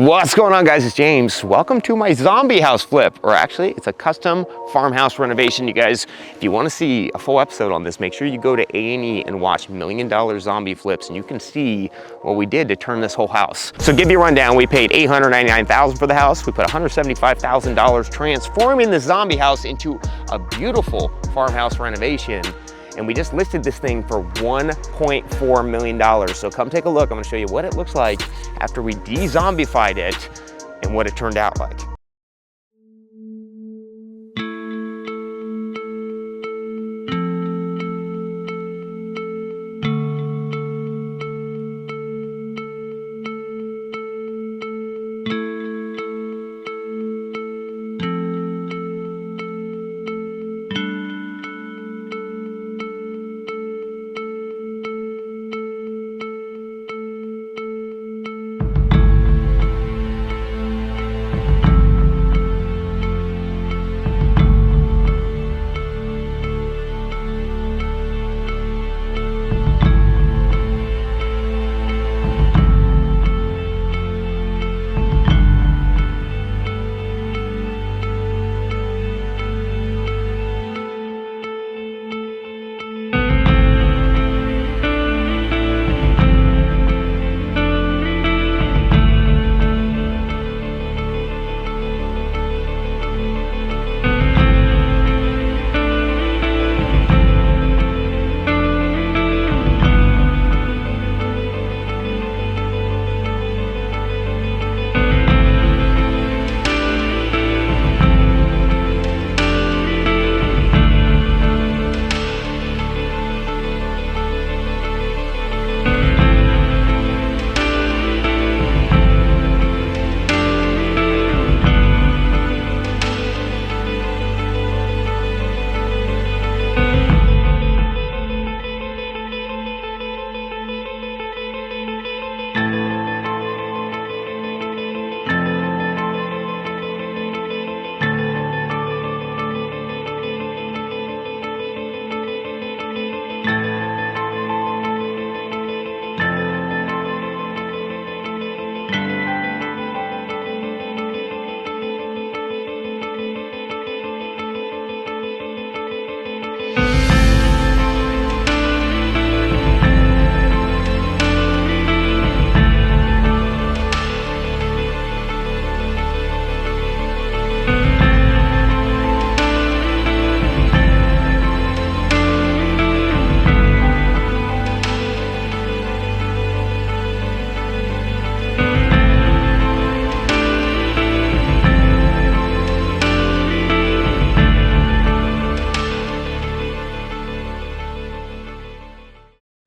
What's going on, guys? It's James. Welcome to my zombie house flip, or actually it's a custom farmhouse renovation. You guys, if you want to see a full episode on this, make sure you go to A&E and watch $1 Million Zombie Flips, and you can see what we did to turn this whole house. So give you a rundown. We paid $899,000 for the house. We put $175,000 transforming the zombie house into a beautiful farmhouse renovation. And we just listed this thing for $1.4 million. So come take a look. I'm gonna show you what it looks like after we de-zombified it and what it turned out like.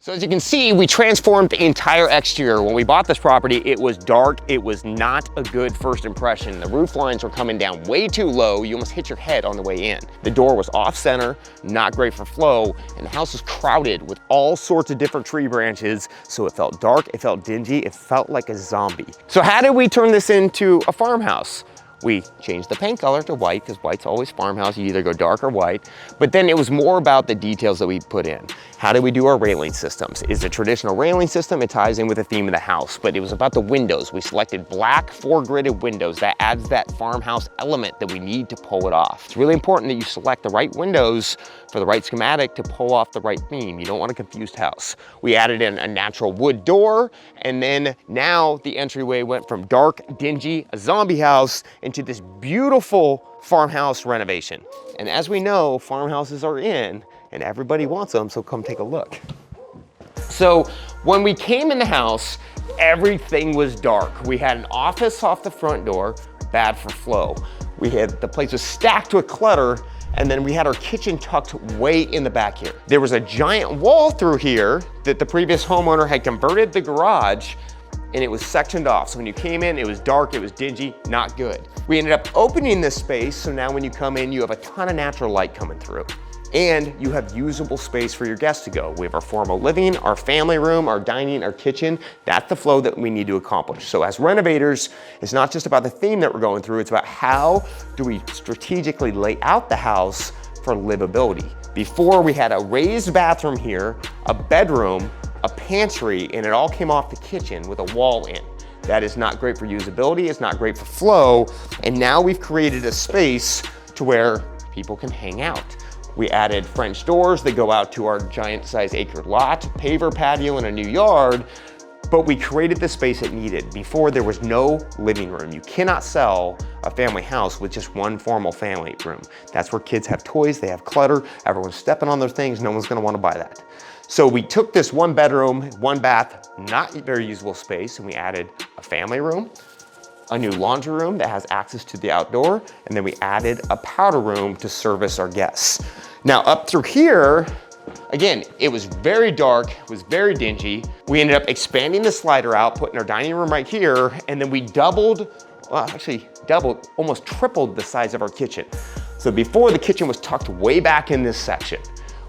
So as you can see, we transformed the entire exterior. When we bought this property, it was dark. It was not a good first impression. The roof lines were coming down way too low. You almost hit your head on the way in. The door was off center, not great for flow, and the house was crowded with all sorts of different tree branches. So it felt dark, it felt dingy, it felt like a zombie. So how did we turn this into a farmhouse? We changed the paint color to white because white's always farmhouse. You either go dark or white. But then it was more about the details that we put in. How do we do our railing systems? Is a traditional railing system, it ties in with the theme of the house, but it was about the windows. We selected black 4-gridded windows. That adds that farmhouse element that we need to pull it off. It's really important that you select the right windows for the right schematic to pull off the right theme. You don't want a confused house. We added in a natural wood door, and then now the entryway went from dark, dingy, a zombie house into this beautiful farmhouse renovation. And as we know, farmhouses are in and everybody wants them, so come take a look. So when we came in the house, everything was dark. We had an office off the front door, bad for flow. The place was stacked with clutter, and then we had our kitchen tucked way in the back here. There was a giant wall through here that the previous homeowner had converted the garage, and it was sectioned off. So when you came in, it was dark, it was dingy, not good. We ended up opening this space, so now when you come in, you have a ton of natural light coming through. and you have usable space for your guests to go. We have our formal living, our family room, our dining, our kitchen. That's the flow that we need to accomplish. So as renovators, it's not just about the theme that we're going through, it's about how do we strategically lay out the house for livability. Before, we had a raised bathroom here, a bedroom, a pantry, and it all came off the kitchen with a wall in. That is not great for usability, it's not great for flow, and now we've created a space to where people can hang out. We added French doors that go out to our giant size acre lot, paver patio and a new yard, but we created the space it needed. Before, there was no living room. You cannot sell a family house with just one formal family room. That's where kids have toys, they have clutter, everyone's stepping on their things, no one's gonna wanna buy that. So we took this 1 bedroom, 1 bath, not very usable space, and we added a family room, a new laundry room that has access to the outdoor, and then we added a powder room to service our guests. Now up through here, again, it was very dark, it was very dingy. We ended up expanding the slider out, putting our dining room right here, and then we doubled, well actually doubled, almost tripled the size of our kitchen. So before, the kitchen was tucked way back in this section.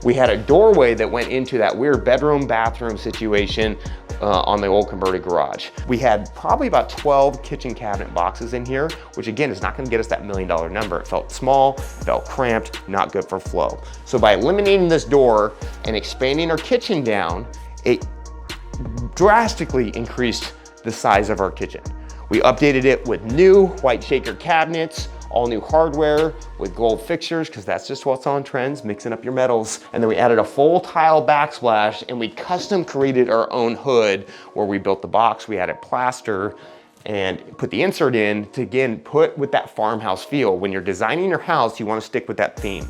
We had a doorway that went into that weird bedroom, bathroom situation on the old converted garage. We had probably about 12 kitchen cabinet boxes in here, which again is not gonna get us that $1 million number. It felt small, felt cramped, not good for flow. So by eliminating this door and expanding our kitchen down, it drastically increased the size of our kitchen. We updated it with new white shaker cabinets, all new hardware with gold fixtures, because that's just what's on trends, mixing up your metals. And then we added a full tile backsplash, and we custom created our own hood where we built the box. We added plaster and put the insert in to, again, put with that farmhouse feel. When you're designing your house, you want to stick with that theme.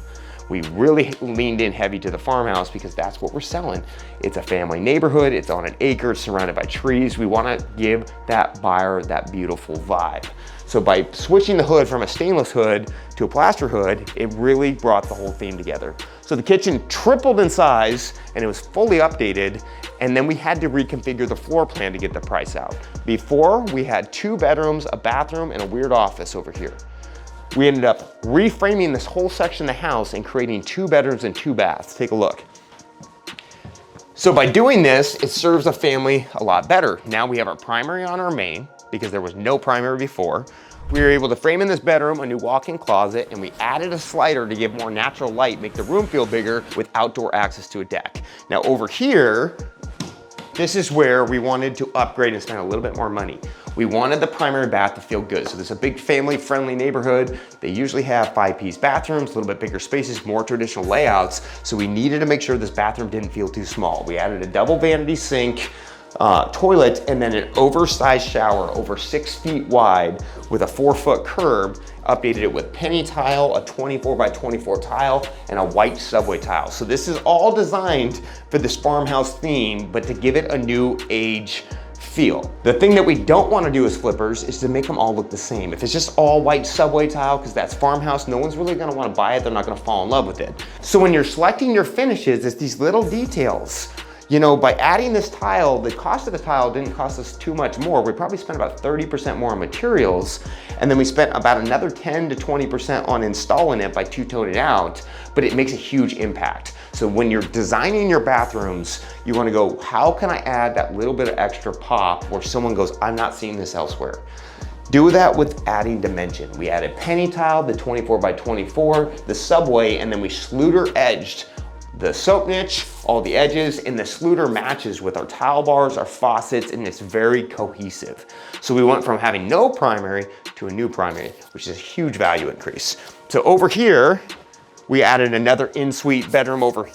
We really leaned in heavy to the farmhouse because that's what we're selling. It's a family neighborhood, it's on an acre, surrounded by trees. We want to give that buyer that beautiful vibe. So by switching the hood from a stainless hood to a plaster hood, it really brought the whole theme together. So the kitchen tripled in size and it was fully updated, and then we had to reconfigure the floor plan to get the price out. Before, we had 2 bedrooms, a bathroom, and a weird office over here. We ended up reframing this whole section of the house and creating 2 bedrooms and 2 baths. Take a look. So by doing this, it serves a family a lot better. Now we have our primary on our main, because there was no primary before. We were able to frame in this bedroom a new walk-in closet, and we added a slider to give more natural light, make the room feel bigger with outdoor access to a deck. Now over here, this is where we wanted to upgrade and spend a little bit more money. We wanted the primary bath to feel good. So this is a big family-friendly neighborhood. They usually have 5-piece bathrooms, a little bit bigger spaces, more traditional layouts. So we needed to make sure this bathroom didn't feel too small. We added a double vanity sink, toilet, and then an oversized shower over 6 feet wide with a 4-foot curb. Updated it with penny tile, a 24 by 24 tile, and a white subway tile. So this is all designed for this farmhouse theme, but to give it a new age feel. The thing that we don't want to do as flippers is to make them all look the same. If it's just all white subway tile, because that's farmhouse, no one's really going to want to buy it. They're not going to fall in love with it. So when you're selecting your finishes, it's these little details. You know, by adding this tile, the cost of the tile didn't cost us too much more. We probably spent about 30% more on materials, and then we spent about another 10 to 20% on installing it by two-toning it out, but it makes a huge impact. So when you're designing your bathrooms, you wanna go, how can I add that little bit of extra pop where someone goes, I'm not seeing this elsewhere? Do that with adding dimension. We added penny tile, the 24 by 24, the subway, and then we Schluter edged the soap niche, all the edges, and the Schluter matches with our tile bars, our faucets, and it's very cohesive. So we went from having no primary to a new primary, which is a huge value increase. So over here, we added another in-suite bedroom over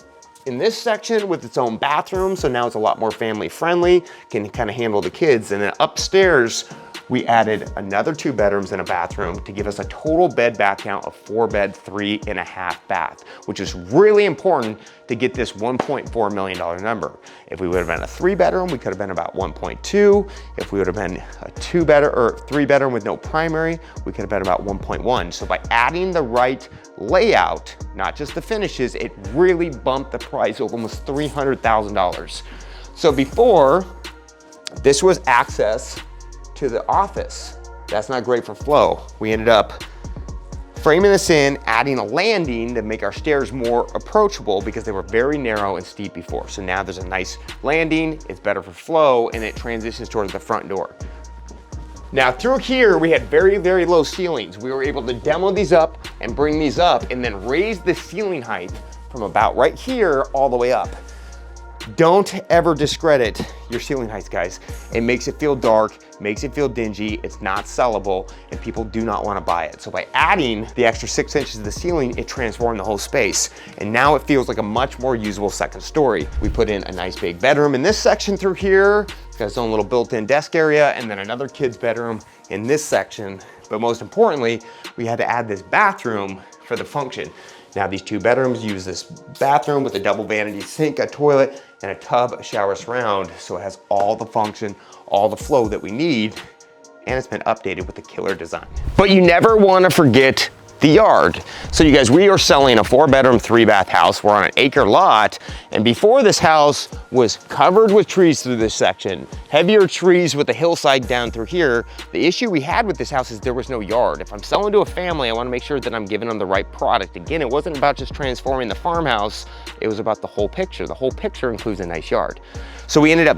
in this section with its own bathroom. So now it's a lot more family friendly, can kind of handle the kids. And then upstairs, we added another 2 bedrooms and a bathroom to give us a total bed bath count of 4-bed, 3.5 bath, which is really important to get this $1.4 million number. If we would have been a 3-bedroom, we could have been about 1.2. If we would have been a 2-bedroom or 3-bedroom with no primary, we could have been about 1.1. So by adding the right layout, not just the finishes, it really bumped the price of almost $300,000. So before, this was access to the office. That's not great for flow. We ended up framing this in, adding a landing to make our stairs more approachable because they were very narrow and steep before. So now there's a nice landing, it's better for flow, and it transitions towards the front door. Now through here, we had very, very low ceilings. We were able to demo these up and bring these up and then raise the ceiling height from about right here all the way up. Don't ever discredit your ceiling heights, guys. It makes it feel dark, makes it feel dingy, it's not sellable, and people do not want to buy it. So by adding the extra 6 inches to the ceiling, it transformed the whole space. And now it feels like a much more usable second story. We put in a nice big bedroom in this section through here. It's got its own little built-in desk area, and then another kid's bedroom in this section. But most importantly, we had to add this bathroom for the function. Now these 2 bedrooms use this bathroom with a double vanity sink, a toilet, and a tub, a shower surround. So it has all the function, all the flow that we need, and it's been updated with a killer design. But you never want to forget the yard. So you guys, we are selling a 4-bedroom, 3-bath house. We're on an acre lot, and before this house was covered with trees through this section, heavier trees with the hillside down through here. The issue we had with this house is there was no yard. If I'm selling to a family, I want to make sure that I'm giving them the right product. Again, it wasn't about just transforming the farmhouse, it was about the whole picture. The whole picture includes a nice yard. So we ended up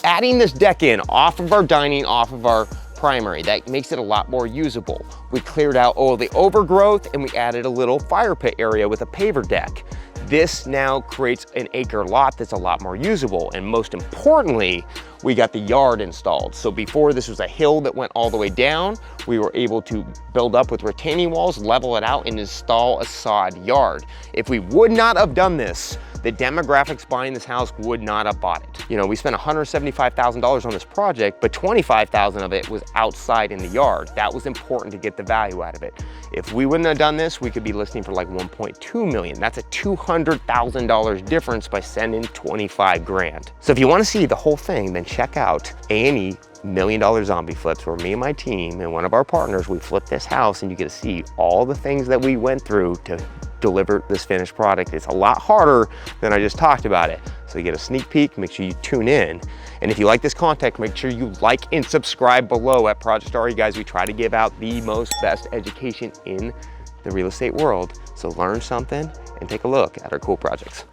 adding this deck in off of our dining, off of our primary. That makes it a lot more usable. We cleared out all the overgrowth and we added a little fire pit area with a paver deck. This now creates an acre lot that's a lot more usable. And most importantly, we got the yard installed. So before this was a hill that went all the way down, we were able to build up with retaining walls, level it out, and install a sod yard. If we would not have done this, the demographics buying this house would not have bought it. You know, we spent $175,000 on this project, but $25,000 of it was outside in the yard. That was important to get the value out of it. If we wouldn't have done this, we could be listing for like 1.2 million. That's a $200,000 difference by sending 25 grand. So if you want to see the whole thing, then check out A&E $1 Million Zombie Flips, where me and my team and one of our partners, we flip this house and you get to see all the things that we went through to deliver this finished product. It's a lot harder than I just talked about it. So you get a sneak peek, make sure you tune in. And if you like this content, make sure you like and subscribe below at Project Star. You guys, we try to give out the most best education in the real estate world. So learn something and take a look at our cool projects.